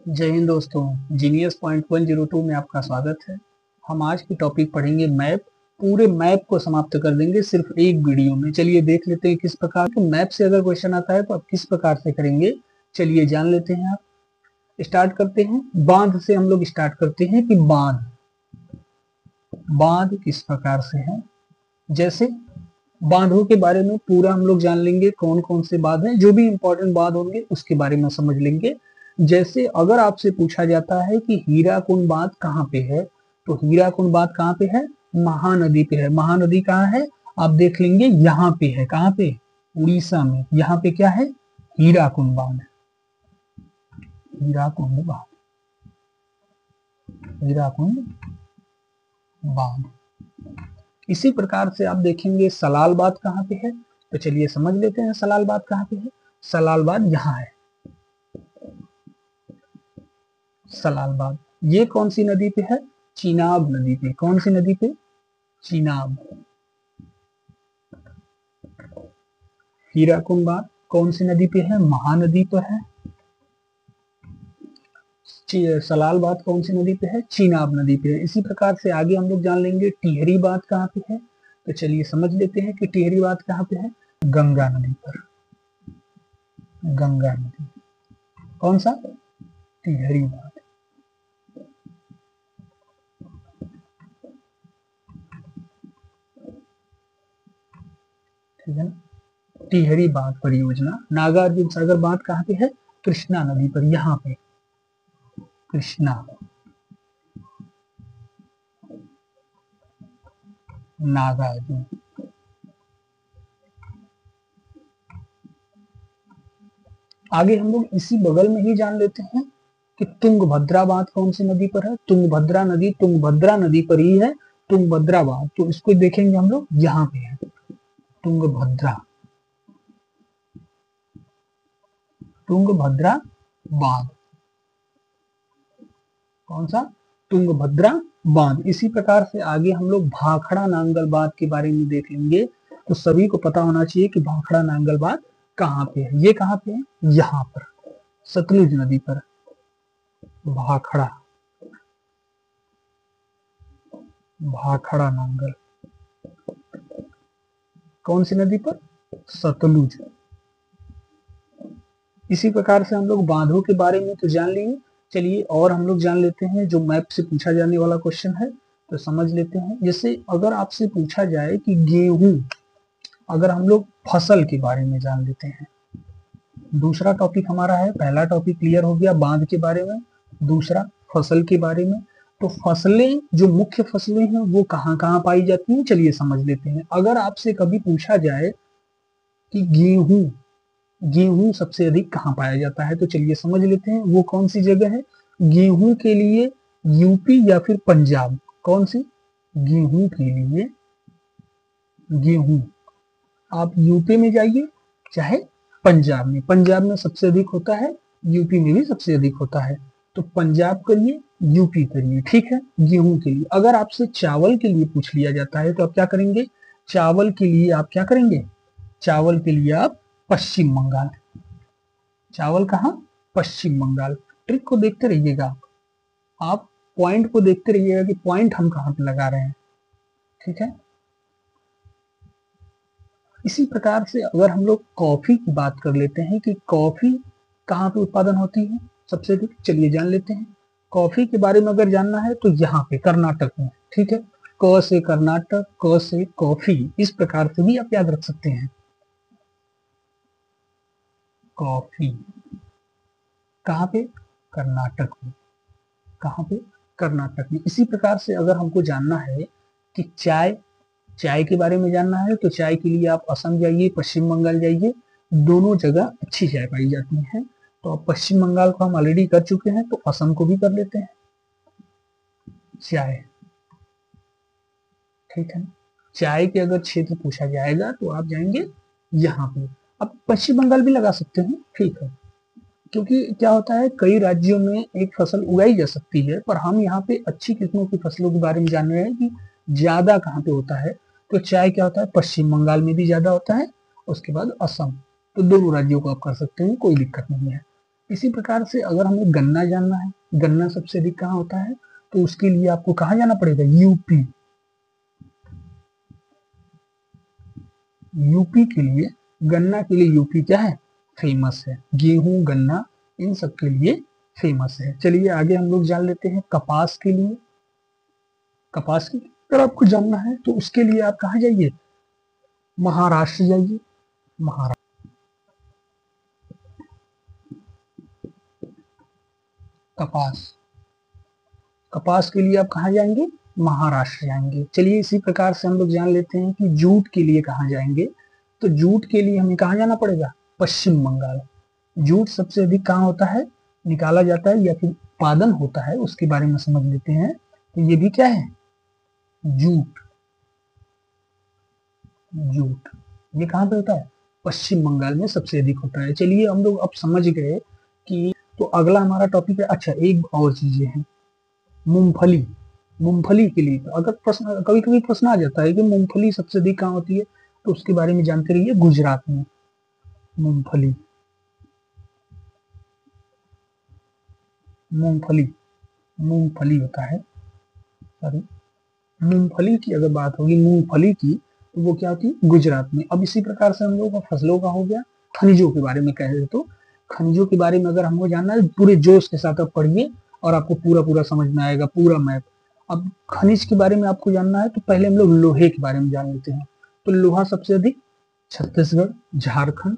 जय हिंद दोस्तों, genius point 102 में आपका स्वागत है। हम आज की टॉपिक पढ़ेंगे मैप। पूरे मैप को समाप्त कर देंगे सिर्फ एक वीडियो में। चलिए देख लेते हैं किस प्रकार के मैप से अगर क्वेश्चन आता है तो आप किस प्रकार से करेंगे। चलिए जान लेते हैं। आप स्टार्ट करते हैं बांध से। हम लोग स्टार्ट करते हैं कि बांध बांध किस प्रकार से है। जैसे बांधों के बारे में पूरा हम लोग जान लेंगे, कौन कौन से बांध हैं, जो भी इंपॉर्टेंट बांध होंगे उसके बारे में समझ लेंगे। जैसे अगर आपसे पूछा जाता है कि हीराकुंड बांध कहाँ पे है, तो हीराकुंड बांध कहाँ पे है? महानदी पे है। महानदी कहाँ है? आप देख लेंगे, यहाँ पे है। कहाँ पे? उड़ीसा में। यहाँ पे क्या है? हीराकुंड बांध। हीराकुंड बांध, हीराकुंड बांध। इसी प्रकार से आप देखेंगे सलाल बांध कहाँ पे है, तो चलिए समझ लेते हैं सलाल बांध कहाँ पे है। सलाल बांध यहाँ है। सलाल बांध ये कौन सी नदी पे है? चिनाब नदी पे। कौन सी नदी पे? चिनाब। हीराकुंड बांध कौन सी नदी पे है? महानदी पर है। सलाल बांध कौन सी नदी पे है? चिनाब नदी पे है। इसी प्रकार से आगे हम लोग जान लेंगे टिहरी बांध कहाँ पे है, तो चलिए समझ लेते हैं कि टिहरी बांध कहाँ पे है। गंगा नदी पर। गंगा नदी। कौन सा? टिहरी बांध। ठीक है ना। टिहरी बांध परियोजना। नागार्जुन सागर बांध कहाँ पे है? कृष्णा नदी पर। यहाँ पे कृष्णा, नागार्जुन। आगे हम लोग इसी बगल में ही जान लेते हैं कि तुंगभद्रा बांध कौन सी नदी पर है। तुंगभद्रा नदी तुंगभद्रा नदी पर ही है। तुंगभद्रा बांध, तो इसको देखेंगे हम लोग, यहाँ पे है तुंगभद्रा। तुंगभद्रा बांध। कौन सा? तुंगभद्रा बांध। इसी प्रकार से आगे हम लोग भाखड़ा नांगल बांध के बारे में देख लेंगे। तो सभी को पता होना चाहिए कि भाखड़ा नांगल बांध कहाँ पे है। ये कहाँ पे है? यहाँ पर, सतलुज नदी पर। भाखड़ा, भाखड़ा नांगल कौन सी नदी पर? सतलुज। इसी प्रकार से हम लोग बांधों के बारे में तो जान लिए। चलिए और हम लोग जान लेते हैं जो मैप से पूछा जाने वाला क्वेश्चन है, तो समझ लेते हैं। जैसे अगर आपसे पूछा जाए कि गेहूं, अगर हम लोग फसल के बारे में जान लेते हैं। दूसरा टॉपिक हमारा है, पहला टॉपिक क्लियर हो गया बांध के बारे में, दूसरा फसल के बारे में। तो फसलें, जो मुख्य फसलें हैं वो कहाँ कहाँ पाई जाती हैं, चलिए समझ लेते हैं। अगर आपसे कभी पूछा जाए कि गेहूं, गेहूं सबसे अधिक कहाँ पाया जाता है, तो चलिए समझ लेते हैं वो कौन सी जगह है। गेहूं के लिए यूपी या फिर पंजाब। कौन सी? गेहूं के लिए, गेहूं आप यूपी में जाइए चाहे पंजाब में। पंजाब में सबसे अधिक होता है, यूपी में भी सबसे अधिक होता है। तो पंजाब करिए, यूपी करिए, ठीक है। गेहूं के लिए। अगर आपसे चावल के लिए पूछ लिया जाता है तो आप क्या करेंगे? चावल के लिए आप क्या करेंगे? चावल के लिए आप पश्चिम बंगाल। चावल कहाँ? पश्चिम बंगाल। ट्रिक को देखते रहिएगा, आप पॉइंट को देखते रहिएगा कि पॉइंट हम कहाँ पे लगा रहे हैं, ठीक है। इसी प्रकार से अगर हम लोग कॉफी की बात कर लेते हैं कि कॉफी कहाँ पे उत्पादन होती है सबसे अधिक, चलिए जान लेते हैं। कॉफी के बारे में अगर जानना है तो यहाँ पे कर्नाटक में, ठीक है। क से कर्नाटक, क से कॉफी, इस प्रकार से भी आप याद रख सकते हैं। कॉफी कहाँ पे? कर्नाटक में। कहाँ पे? कर्नाटक में। इसी प्रकार से अगर हमको जानना है कि चाय, चाय के बारे में जानना है तो चाय के लिए आप असम जाइए, पश्चिम बंगाल जाइए, दोनों जगह अच्छी चाय पाई जाती है। तो अब पश्चिम बंगाल को हम ऑलरेडी कर चुके हैं, तो असम को भी कर लेते हैं। चाय, ठीक है। चाय के अगर क्षेत्र पूछा जाएगा तो आप जाएंगे यहाँ पे। अब पश्चिम बंगाल भी लगा सकते हैं, ठीक है, क्योंकि क्या होता है कई राज्यों में एक फसल उगाई जा सकती है, पर हम यहाँ पे अच्छी किस्मों की फसलों के बारे में जान रहे हैं कि ज्यादा कहाँ पे होता है। तो चाय क्या होता है, पश्चिम बंगाल में भी ज्यादा होता है, उसके बाद असम। तो दोनों राज्यों को आप कर सकते हैं, कोई दिक्कत नहीं है। इसी प्रकार से अगर हमें गन्ना जानना है, गन्ना सबसे अधिक कहाँ होता है, तो उसके लिए आपको कहाँ जाना पड़ेगा, यूपी। यूपी के लिए, गन्ना के लिए यूपी क्या है, फेमस है। गेहूं, गन्ना इन सब के लिए फेमस है। चलिए आगे हम लोग जान लेते हैं कपास के लिए। कपास की अगर आपको जानना है तो उसके लिए आप कहाँ जाइए, महाराष्ट्र जाइए। महाराष्ट्र, कपास, कपास के लिए आप कहाँ जाएंगे, महाराष्ट्र जाएंगे। चलिए इसी प्रकार से हम लोग जान लेते हैं कि जूट के लिए कहाँ जाएंगे। तो जूट के लिए हमें कहाँ जाना पड़ेगा, पश्चिम बंगाल। जूट सबसे अधिक कहाँ होता है, निकाला जाता है या फिर उत्पादन होता है, उसके बारे में समझ लेते हैं। तो ये भी क्या है, जूट। जूट ये कहाँ पे होता है, पश्चिम बंगाल में सबसे अधिक होता है। चलिए हम लोग अब समझ गए कि, तो अगला हमारा टॉपिक है, अच्छा एक और चीजें हैं, मूंगफली। मूंगफली के लिए अगर प्रश्न, कभी कभी प्रश्न आ जाता है कि मूंगफली सबसे अधिक कहाँ होती है, तो उसके बारे में जानते रहिए, गुजरात में मूंगफली। मूंगफली, मूंगफली होता है, सॉरी, मूंगफली की अगर बात होगी, मूंगफली की, तो वो क्या होती है, गुजरात में। अब इसी प्रकार से हम लोगों का फसलों का हो गया। खनिजों के बारे में कहे तो, खनिजों के बारे में अगर हमको जानना है, पूरे जोश के साथ आप पढ़िए और आपको पूरा पूरा समझ में आएगा, पूरा मैप। अब खनिज के बारे में आपको जानना है तो पहले हम लोग लोहे के बारे में जान लेते हैं। तो लोहा सबसे अधिक छत्तीसगढ़, झारखंड,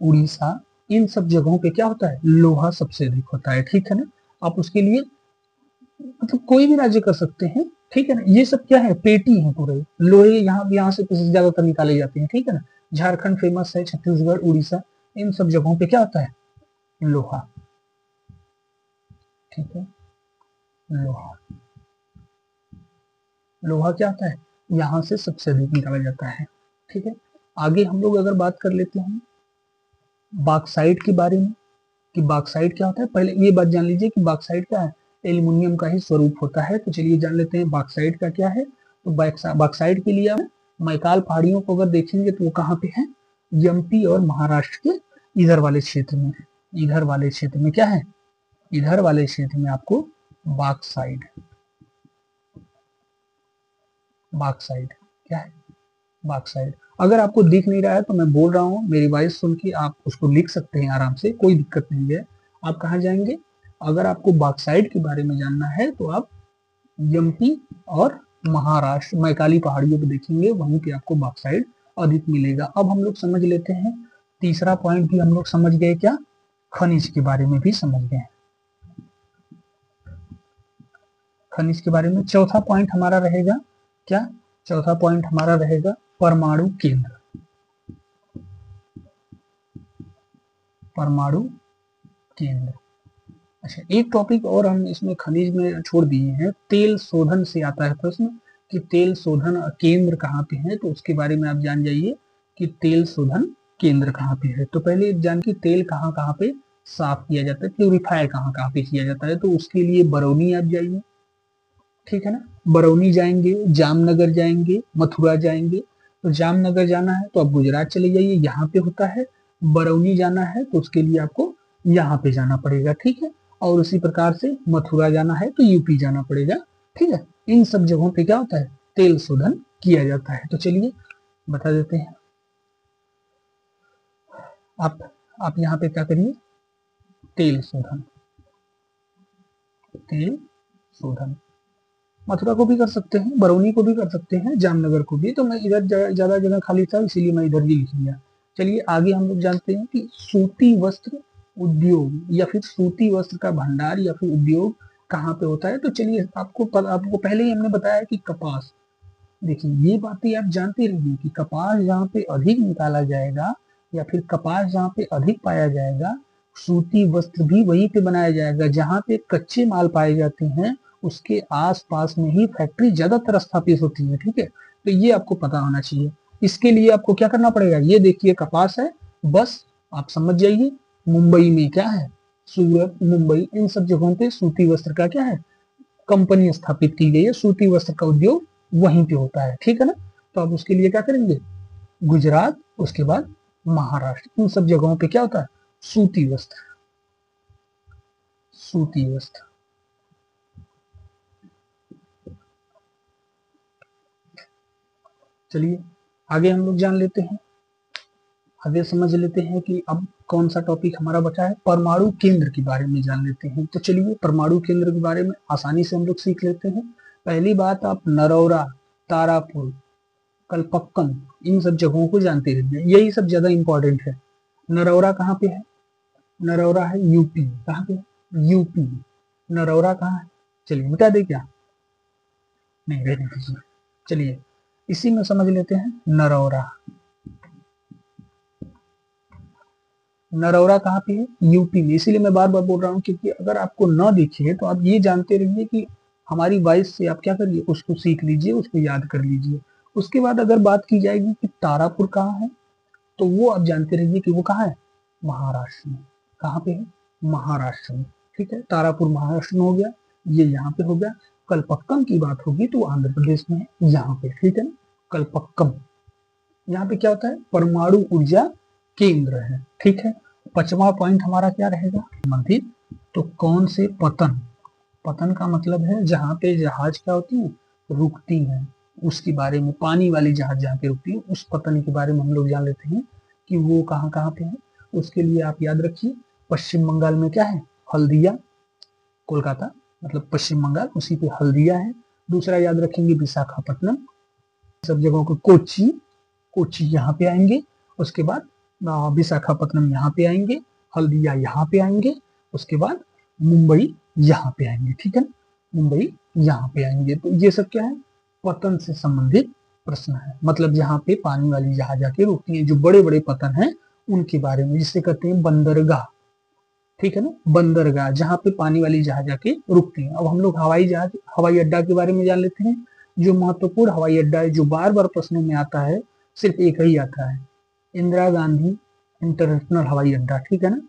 उड़ीसा, इन सब जगहों पे क्या होता है, लोहा सबसे अधिक होता है। ठीक है ना, आप उसके लिए मतलब कोई भी राज्य कर सकते हैं, ठीक है ना। ये सब क्या है, पेटी है पूरे लोहे, यहाँ से ज्यादातर निकाले जाते हैं, ठीक है ना। झारखंड फेमस है, छत्तीसगढ़, उड़ीसा, इन सब जगहों पे क्या होता है, लोहा। ठीक है, लोहा, लोहा क्या होता है, यहाँ से सबसे अधिक निकाला जाता है। ठीक है, आगे हम लोग अगर बात कर लेते हैं बॉक्साइट के बारे में, कि बॉक्साइट क्या होता है। पहले ये बात जान लीजिए कि बॉक्साइट क्या है, एल्युमिनियम का ही स्वरूप होता है। तो चलिए जान लेते हैं बॉक्साइट का क्या है। तो बॉक्साइट के लिए हम मैकाल पहाड़ियों को अगर देखेंगे तो वो कहाँ पे है, एमपी और महाराष्ट्र के इधर वाले क्षेत्र में। इधर वाले क्षेत्र में क्या है, इधर वाले क्षेत्र में आपको बॉक्साइट, बॉक्साइट क्या है, बॉक्साइट। अगर आपको दिख नहीं रहा है तो मैं बोल रहा हूँ, मेरी वॉइस सुन के आप उसको लिख सकते हैं आराम से, कोई दिक्कत नहीं है। आप कहाँ जाएंगे, अगर आपको बॉक्साइट के बारे में जानना है तो आप एमपी और महाराष्ट्र मैकाली पहाड़ियों पे देखेंगे, वहीं पे आपको बॉक्साइट अधिक मिलेगा। अब हम लोग समझ लेते हैं तीसरा पॉइंट भी हम लोग समझ गए, क्या, खनिज के बारे में भी समझ गए। खनिज के बारे में चौथा पॉइंट हमारा रहेगा क्या, चौथा पॉइंट हमारा रहेगा परमाणु केंद्र। परमाणु केंद्र, अच्छा एक टॉपिक और हम इसमें खनिज में छोड़ दिए हैं, तेल शोधन से आता है प्रश्न कि तेल शोधन केंद्र कहाँ पे है। तो उसके बारे में आप जान जाइए कि तेल शोधन केंद्र कहाँ पे है। तो पहले जान के तेल कहाँ कहाँ पे साफ किया जाता है, प्यूरिफाई कहाँ कहाँ पे किया जाता है। तो उसके लिए बरौनी आप जाइए, ठीक है ना, बरौनी जाएंगे, जामनगर जाएंगे, मथुरा जाएंगे। तो जामनगर जाना है तो आप गुजरात चले जाइए, यहाँ पे होता है। बरौनी जाना है तो उसके लिए आपको यहाँ पे जाना पड़ेगा, ठीक है। और उसी प्रकार से मथुरा जाना है तो यूपी जाना पड़ेगा, ठीक है। इन सब जगहों पे क्या होता है, तेल शोधन किया जाता है। तो चलिए बता देते हैं, आप आप यहाँ पे क्या करिए, तेल शोधन, तेल शोधन। मथुरा को भी कर सकते हैं, बरौनी को भी कर सकते हैं, जामनगर को भी। तो मैं इधर ज्यादा जगह खाली था इसीलिए मैं इधर ही लिख लिया। चलिए आगे हम लोग जानते हैं कि सूती वस्त्र उद्योग या फिर सूती वस्त्र का भंडार या फिर उद्योग कहाँ पे होता है। तो चलिए आपको पहले ही हमने बताया कि कपास, देखिए ये बातें आप जानते रहिए कि कपास जहाँ पे अधिक निकाला जाएगा या फिर कपास जहाँ पे अधिक पाया जाएगा, सूती वस्त्र भी वहीं पे बनाया जाएगा। जहाँ पे कच्चे माल पाए जाते हैं उसके आसपास में ही फैक्ट्री ज्यादातर स्थापित होती है, ठीक है। तो ये आपको पता होना चाहिए। इसके लिए आपको क्या करना पड़ेगा, ये देखिए कपास है, बस आप समझ जाइए मुंबई में क्या है, सूरत, मुंबई, इन सब जगहों पे सूती वस्त्र का क्या है, कंपनी स्थापित की गई है। सूती वस्त्र का उद्योग वहीं पे होता है, ठीक है ना। तो आप उसके लिए क्या करेंगे, गुजरात, उसके बाद महाराष्ट्र, इन सब जगहों पे क्या होता है, सूती वस्त्र। सूती वस्त्र। चलिए आगे हम लोग जान लेते हैं, आगे समझ लेते हैं कि अब कौन सा टॉपिक हमारा बचा है। परमाणु केंद्र के बारे में जान लेते हैं। तो चलिए परमाणु केंद्र के बारे में आसानी से हम लोग सीख लेते हैं। पहली बात, आप नरौरा, तारापुर, कलपक्कम इन सब जगहों को जानते रहिए, यही सब ज्यादा इंपॉर्टेंट है। नरौरा कहाँ पे है? नरौरा है यूपी। कहाँ पे? यूपी। नरौरा कहाँ है? चलिए मिटा दे क्या? नहीं, रहने दीजिए। चलिए इसी में समझ लेते हैं। नरौरा, नरौरा कहाँ पे है? यूपी में। इसीलिए मैं बार बार बोल रहा हूँ, क्योंकि अगर आपको न दिखे तो आप ये जानते रहिए कि हमारी वॉइस से आप क्या करिए, उसको सीख लीजिए, उसको याद कर लीजिए। उसके बाद अगर बात की जाएगी कि तारापुर कहाँ है, तो वो आप जानते रहिए कि वो कहाँ है? महाराष्ट्र में। कहाँ पे है? महाराष्ट्र में। ठीक है, तारापुर महाराष्ट्र में हो गया, ये यहाँ पे हो गया। कलपक्कम की बात होगी तो आंध्र प्रदेश में है, यहाँ पे। ठीक है ना, कलपक्कम। यहाँ पे क्या होता है? परमाणु ऊर्जा केंद्र है। ठीक है, 5वां पॉइंट हमारा क्या रहेगा? संबंधित। तो कौन से पतन, पतन का मतलब है जहाँ पे जहाज क्या होती है, रुकती है, उसके बारे में, पानी वाली जहाज जहाँ पे रुकती है उस पतन के बारे में हम लोग जान लेते हैं कि वो कहाँ कहाँ पे है। उसके लिए आप याद रखिए, पश्चिम बंगाल में क्या है? हल्दिया। कोलकाता मतलब पश्चिम बंगाल, उसी पे हल्दिया है। दूसरा याद रखेंगे विशाखापट्टनम, सब जगहों को कोची, कोची यहाँ पे आएंगे। उसके बाद विशाखापट्टनम यहाँ पे आएंगे, हल्दिया यहाँ पे आएंगे, उसके बाद मुंबई यहाँ पे आएंगे। ठीक है ना, मुंबई यहाँ पे आएंगे। तो ये सब क्या है? पतन से संबंधित प्रश्न है। मतलब जहाँ पे पानी वाली जहाज आके रुकती है, जो बड़े बड़े पतन हैं उनके बारे में, जिसे कहते हैं बंदरगाह। ठीक है ना, बंदरगाह जहाँ पे पानी वाली जहाज आके रुकती है। अब हम लोग हवाई जहाज, हवाई अड्डा के बारे में जान लेते हैं। जो महत्वपूर्ण हवाई अड्डा है, जो बार बार प्रश्नों में आता है, सिर्फ एक ही आता है, इंदिरा गांधी इंटरनेशनल हवाई अड्डा। ठीक है ना,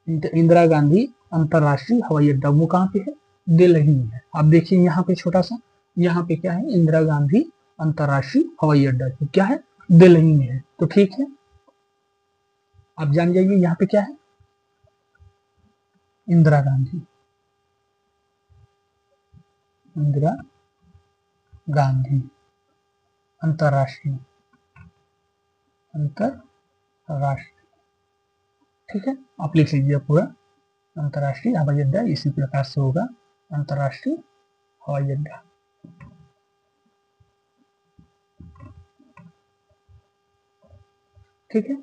इंदिरा गांधी अंतरराष्ट्रीय हवाई अड्डा। वो कहाँ पे है? दिल्ली में है। आप देखिए यहाँ पे छोटा सा, यहाँ पे क्या है? इंदिरा गांधी अंतरराष्ट्रीय हवाई अड्डा। तो क्या है? दिल्ली में है। तो ठीक है, आप जान जाइए यहाँ पे क्या है? इंदिरा गांधी, इंदिरा गांधी अंतरराष्ट्रीय, अंतरराष्ट्रीय। ठीक है, आप लिख लीजिए पूरा, अंतरराष्ट्रीय हवाई अड्डा इसी प्रकार से होगा, अंतरराष्ट्रीय हवाई अड्डा। ठीक है,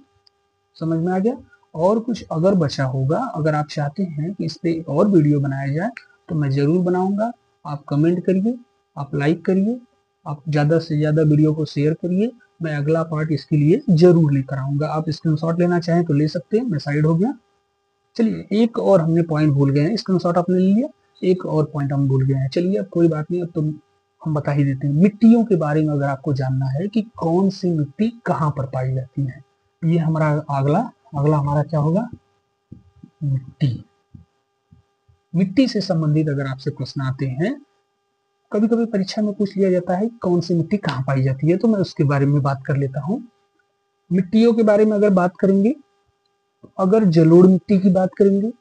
समझ में आ गया। और कुछ अगर बचा होगा, अगर आप चाहते हैं कि इस पे एक और वीडियो बनाया जाए, तो मैं जरूर बनाऊंगा। आप कमेंट करिए, आप लाइक करिए, आप ज्यादा से ज्यादा वीडियो को शेयर करिए। मैं अगला पार्ट इसके लिए जरूर लेकर आऊंगा। आप स्क्रीनशॉट लेना चाहें तो ले सकते हैं, मैं साइड हो गया। चलिए एक और हमने पॉइंट भूल गए हैं, स्क्रीनशॉट आपने ले लिया, एक और पॉइंट हम भूल गए हैं। चलिए अब कोई बात नहीं, अब तो हम बता ही देते हैं। मिट्टियों के बारे में अगर आपको जानना है कि कौन सी मिट्टी कहाँ पर पाई जाती है, ये हमारा अगला अगला हमारा क्या होगा? मिट्टी। मिट्टी से संबंधित अगर आपसे प्रश्न आते हैं, कभी कभी परीक्षा में पूछ लिया जाता है कौन सी मिट्टी कहाँ पाई जाती है, तो मैं उसके बारे में बात कर लेता हूँ। मिट्टियों के बारे में अगर बात करेंगे, अगर जलोढ़ मिट्टी की बात करेंगे,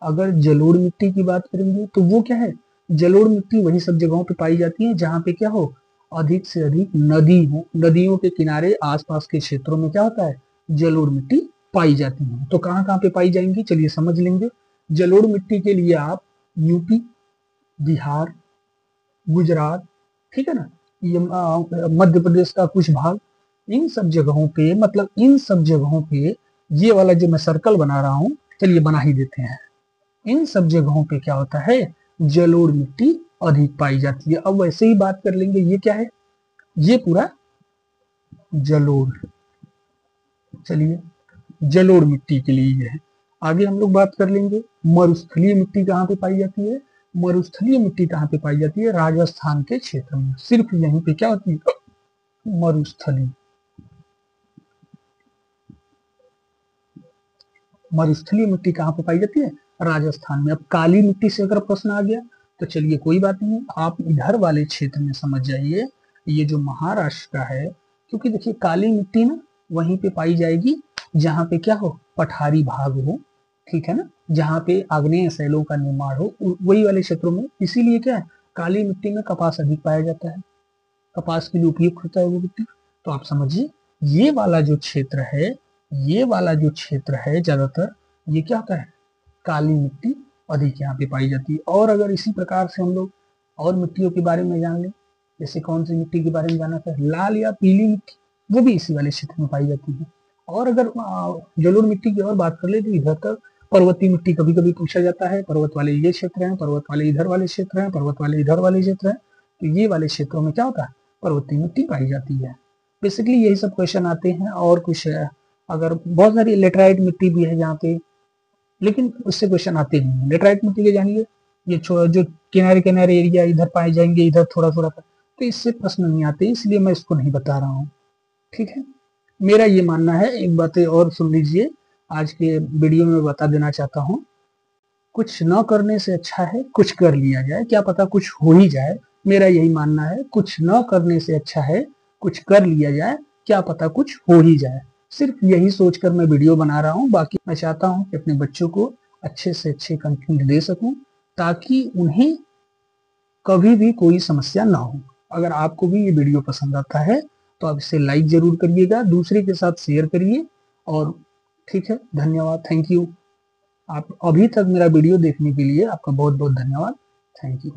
अगर जलोढ़ मिट्टी की बात करेंगे तो वो क्या है? जलोढ़ मिट्टी वही सब जगहों पे पाई जाती है जहाँ पे क्या हो, अधिक से अधिक नदी हो। नदियों के किनारे आसपास के क्षेत्रों में क्या होता है? जलोढ़ मिट्टी पाई जाती है। तो कहाँ कहाँ पे पाई जाएंगी, चलिए समझ लेंगे। जलोढ़ मिट्टी के लिए आप यूपी, बिहार, गुजरात, ठीक है ना, ये मध्य प्रदेश का कुछ भाग, इन सब जगहों पे, मतलब इन सब जगहों पे, ये वाला जो मैं सर्कल बना रहा हूँ, चलिए बना ही देते हैं। इन सब जगहों पे क्या होता है? जलोढ़ मिट्टी अधिक पाई जाती है। अब वैसे ही बात कर लेंगे, ये क्या है? ये पूरा जलोढ़। चलिए जलोढ़ मिट्टी के लिए ये है। आगे हम लोग बात कर लेंगे मरुस्थलीय मिट्टी कहाँ पे पाई जाती है। मरुस्थलीय मिट्टी कहाँ पे पाई जाती है? राजस्थान के क्षेत्र में, सिर्फ यहीं पे क्या होती है? मरुस्थली। मरुस्थलीय मिट्टी कहाँ पे पाई जाती है? राजस्थान में। अब काली मिट्टी से अगर प्रश्न आ गया तो चलिए कोई बात नहीं, आप इधर वाले क्षेत्र में समझ जाइए, ये जो महाराष्ट्र का है, क्योंकि देखिए काली मिट्टी ना वहीं पे पाई जाएगी जहाँ पे क्या हो? पठारी भाग हो, ठीक है ना, जहाँ पे आग्नेय शैलों का निर्माण हो वही वाले क्षेत्रों में। इसीलिए क्या है, काली मिट्टी में कपास अधिक पाया जाता है, कपास के लिए उपयुक्त होता है वो मिट्टी। तो आप समझिए ये वाला जो क्षेत्र है, ये वाला जो क्षेत्र है ज्यादातर ये क्या होता है, काली मिट्टी अधिक यहाँ पे पाई जाती है। और अगर इसी प्रकार से हम लोग और मिट्टियों के बारे में जान लें, जैसे कौन सी मिट्टी के बारे में जाना था, लाल या पीली मिट्टी, वो भी इसी वाले क्षेत्र में पाई जाती है। और अगर जलोढ़ मिट्टी की और बात कर ले तो इधर तक पर्वतीय मिट्टी कभी कभी पूछा जाता है, पर्वत वाले ये क्षेत्र हैं, पर्वत वाले इधर वाले क्षेत्र हैं, पर्वत वाले इधर वाले क्षेत्र हैं। तो ये वाले क्षेत्रों में क्या होता है, पर्वतीय मिट्टी पाई जाती है। बेसिकली यही सब क्वेश्चन आते हैं। और कुछ अगर बहुत सारी लेटराइट मिट्टी भी है यहाँ पे, लेकिन उससे क्वेश्चन आते नहीं है। लेटराइट मिट्टी के जानिए, ये जो किनारे किनारे एरिया इधर पाए जाएंगे, इधर थोड़ा थोड़ा, तो इससे प्रश्न नहीं आते, इसलिए मैं इसको नहीं बता रहा हूँ। ठीक है, मेरा ये मानना है। एक बातें और सुन लीजिए, आज के वीडियो में बता देना चाहता हूँ, कुछ न करने से अच्छा है कुछ कर लिया जाए, क्या पता कुछ हो ही जाए। मेरा यही मानना है, कुछ न करने से अच्छा है कुछ कर लिया जाए, क्या पता कुछ हो ही जाए। सिर्फ यही सोचकर मैं वीडियो बना रहा हूँ। बाकी मैं चाहता हूँ कि अपने बच्चों को अच्छे से अच्छे कंटेंट दे सकूं, ताकि उन्हें कभी भी कोई समस्या ना हो। अगर आपको भी ये वीडियो पसंद आता है तो आप इसे लाइक जरूर करिएगा, दूसरे के साथ शेयर करिए। और ठीक है, धन्यवाद, थैंक यू। आप अभी तक मेरा वीडियो देखने के लिए आपका बहुत बहुत धन्यवाद, थैंक यू।